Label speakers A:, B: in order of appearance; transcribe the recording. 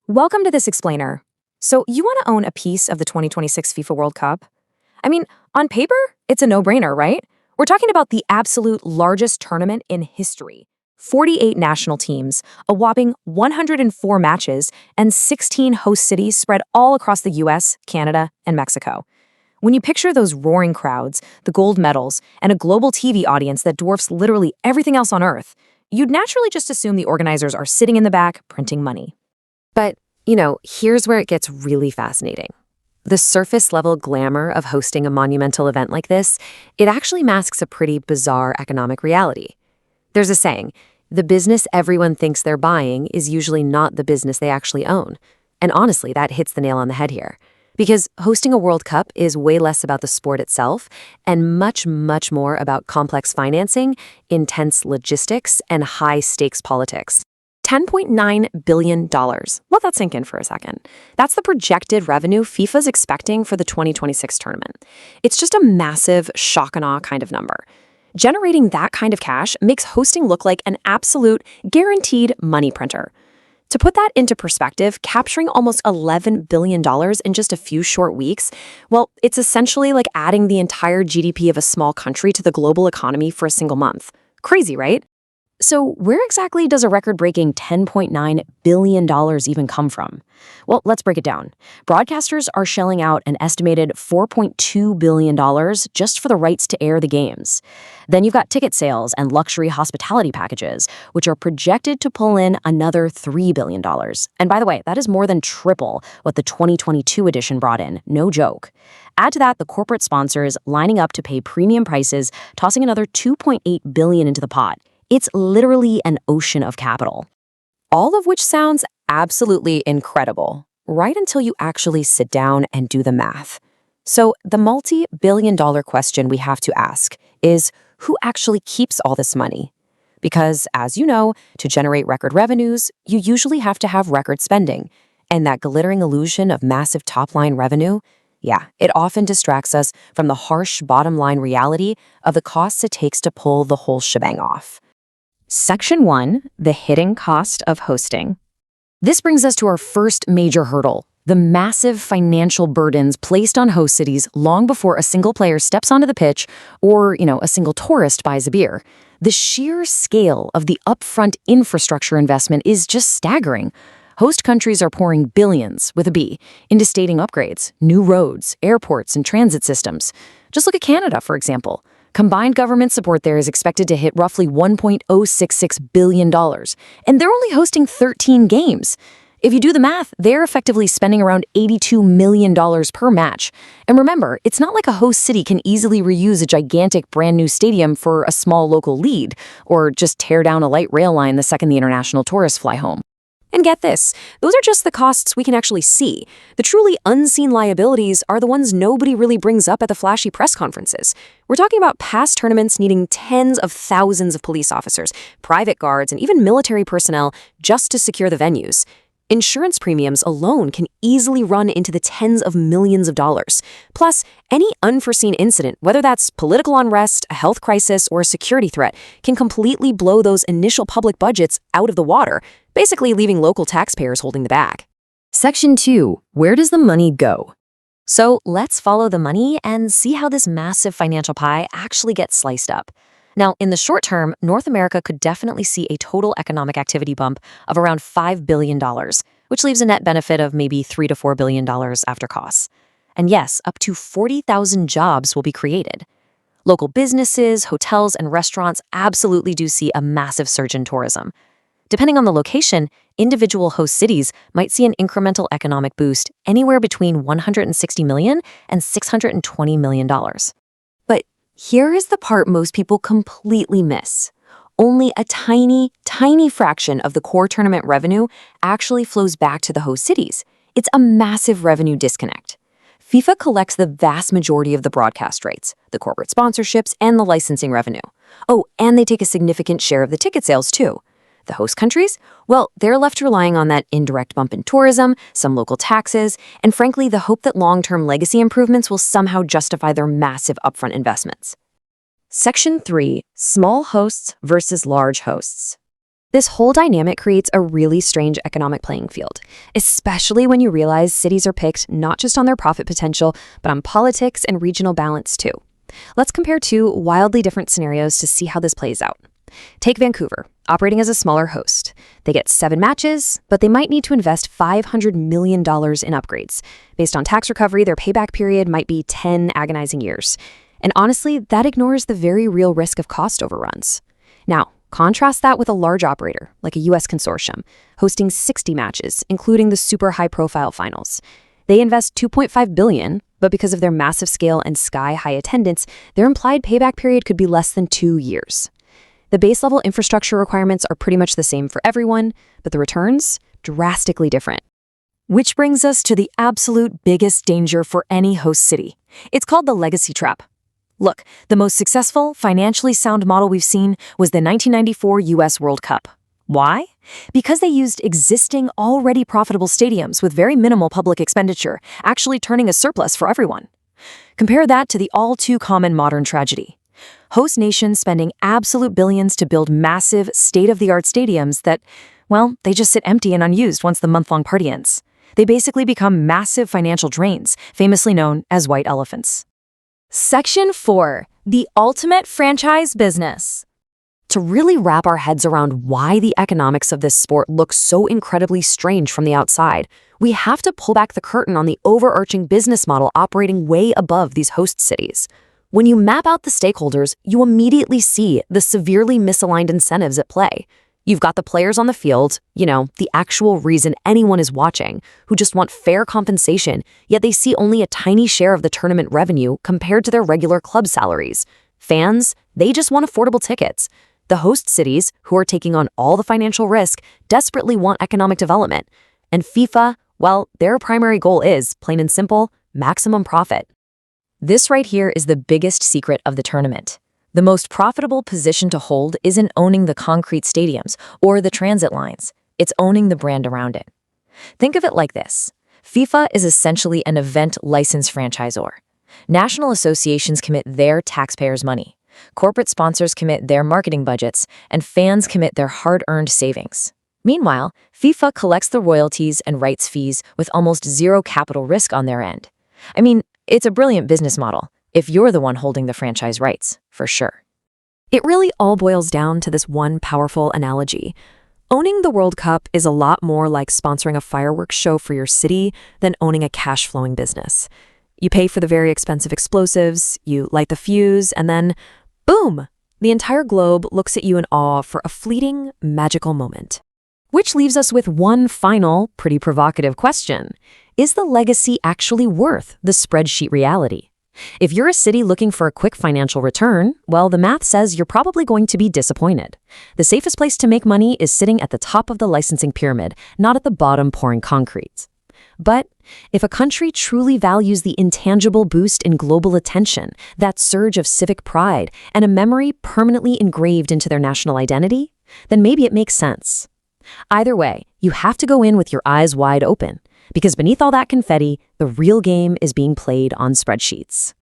A: Welcome to this explainer. So, you want to own a piece of the 2026 FIFA World Cup? I mean, on paper, it's a no-brainer, right? We're talking about the absolute largest tournament in history. 48 national teams, a whopping 104 matches, and 16 host cities spread all across the US, Canada, and Mexico. When you picture those roaring crowds, the gold medals, and a global TV audience that dwarfs literally everything else on Earth, you'd naturally just assume the organizers are sitting in the back printing money. But, here's where it gets really fascinating. The surface-level glamour of hosting a monumental event like this, it actually masks a pretty bizarre economic reality. There's a saying, the business everyone thinks they're buying is usually not the business they actually own. And honestly, that hits the nail on the head here. Because hosting a World Cup is way less about the sport itself and much, much more about complex financing, intense logistics, and high-stakes politics. $10.9 billion. Let that sink in for a second. That's the projected revenue FIFA's expecting for the 2026 tournament. It's just a massive shock and awe kind of number. Generating that kind of cash makes hosting look like an absolute, guaranteed money printer. To put that into perspective, capturing almost $11 billion in just a few short weeks, well, it's essentially like adding the entire GDP of a small country to the global economy for a single month. Crazy, right? So where exactly does a record-breaking $10.9 billion even come from? Well, let's break it down. Broadcasters are shelling out an estimated $4.2 billion just for the rights to air the games. Then you've got ticket sales and luxury hospitality packages, which are projected to pull in another $3 billion. And by the way, that is more than triple what the 2022 edition brought in, no joke. Add to that the corporate sponsors lining up to pay premium prices, tossing another $2.8 billion into the pot. It's literally an ocean of capital. All of which sounds absolutely incredible, right until you actually sit down and do the math. So the multi-billion-dollar question we have to ask is, who actually keeps all this money? Because, as you know, to generate record revenues, you usually have to have record spending. And that glittering illusion of massive top-line revenue, yeah, it often distracts us from the harsh bottom-line reality of the costs it takes to pull the whole shebang off. Section 1, the hidden cost of hosting. This brings us to our first major hurdle, the massive financial burdens placed on host cities long before a single player steps onto the pitch or, a single tourist buys a beer. The sheer scale of the upfront infrastructure investment is just staggering. Host countries are pouring billions, with a B, into stadium upgrades, new roads, airports, and transit systems. Just look at Canada, for example. Combined government support there is expected to hit roughly $1.066 billion, and they're only hosting 13 games. If you do the math, they're effectively spending around $82 million per match. And remember, it's not like a host city can easily reuse a gigantic brand new stadium for a small local lead, or just tear down a light rail line the second the international tourists fly home. And get this, those are just the costs we can actually see. The truly unseen liabilities are the ones nobody really brings up at the flashy press conferences. We're talking about past tournaments needing tens of thousands of police officers, private guards, and even military personnel just to secure the venues. Insurance premiums alone can easily run into the tens of millions of dollars. Plus, any unforeseen incident, whether that's political unrest, a health crisis, or a security threat, can completely blow those initial public budgets out of the water, basically leaving local taxpayers holding the bag. Section 2. Where does the money go? So let's follow the money and see how this massive financial pie actually gets sliced up. Now, in the short term, North America could definitely see a total economic activity bump of around $5 billion, which leaves a net benefit of maybe $3 to $4 billion after costs. And yes, up to 40,000 jobs will be created. Local businesses, hotels, and restaurants absolutely do see a massive surge in tourism. Depending on the location, individual host cities might see an incremental economic boost anywhere between $160 million and $620 million. But here is the part most people completely miss. Only a tiny, tiny fraction of the core tournament revenue actually flows back to the host cities. It's a massive revenue disconnect. FIFA collects the vast majority of the broadcast rights, the corporate sponsorships, and the licensing revenue. Oh, and they take a significant share of the ticket sales, too. The host countries? Well, they're left relying on that indirect bump in tourism, some local taxes, and frankly, the hope that long-term legacy improvements will somehow justify their massive upfront investments. Section 3. Small hosts versus large hosts.
B: This whole dynamic creates a really strange economic playing field, especially when you realize cities are picked not just on their profit potential, but on politics and regional balance too. Let's compare two wildly different scenarios to see how this plays out. Take Vancouver, operating as a smaller host. They get 7 matches, but they might need to invest $500 million in upgrades. Based on tax recovery, their payback period might be 10 agonizing years. And honestly, that ignores the very real risk of cost overruns. Now, contrast that with a large operator, like a US consortium, hosting 60 matches, including the super high-profile finals. They invest $2.5 billion, but because of their massive scale and sky-high attendance, their implied payback period could be less than 2 years. The base-level infrastructure requirements are pretty much the same for everyone, but the returns, drastically different.
A: Which brings us to the absolute biggest danger for any host city. It's called the legacy trap. Look, the most successful, financially sound model we've seen was the 1994 US World Cup. Why? Because they used existing, already profitable stadiums with very minimal public expenditure, actually turning a surplus for everyone. Compare that to the all-too-common modern tragedy. Host nations spending absolute billions to build massive, state-of-the-art stadiums that, well, they just sit empty and unused once the month-long party ends. They basically become massive financial drains, famously known as white elephants.
C: Section 4. The ultimate franchise business.
A: To really wrap our heads around why the economics of this sport looks so incredibly strange from the outside, we have to pull back the curtain on the overarching business model operating way above these host cities. When you map out the stakeholders, you immediately see the severely misaligned incentives at play. You've got the players on the field, the actual reason anyone is watching, who just want fair compensation, yet they see only a tiny share of the tournament revenue compared to their regular club salaries. Fans, they just want affordable tickets. The host cities, who are taking on all the financial risk, desperately want economic development. And FIFA, well, their primary goal is, plain and simple, maximum profit. This right here is the biggest secret of the tournament. The most profitable position to hold isn't owning the concrete stadiums or the transit lines. It's owning the brand around it. Think of it like this. FIFA is essentially an event license franchisor. National associations commit their taxpayers' money. Corporate sponsors commit their marketing budgets, and fans commit their hard-earned savings. Meanwhile, FIFA collects the royalties and rights fees with almost zero capital risk on their end. I mean, it's a brilliant business model, if you're the one holding the franchise rights, for sure.
B: It really all boils down to this one powerful analogy. Owning the World Cup is a lot more like sponsoring a fireworks show for your city than owning a cash-flowing business. You pay for the very expensive explosives, you light the fuse, and then, boom! The entire globe looks at you in awe for a fleeting, magical moment. Which leaves us with one final, pretty provocative question. Is the legacy actually worth the spreadsheet reality? If you're a city looking for a quick financial return, well, the math says you're probably going to be disappointed. The safest place to make money is sitting at the top of the licensing pyramid, not at the bottom pouring concrete. But if a country truly values the intangible boost in global attention, that surge of civic pride, and a memory permanently engraved into their national identity, then maybe it makes sense. Either way, you have to go in with your eyes wide open, because beneath all that confetti, the real game is being played on spreadsheets.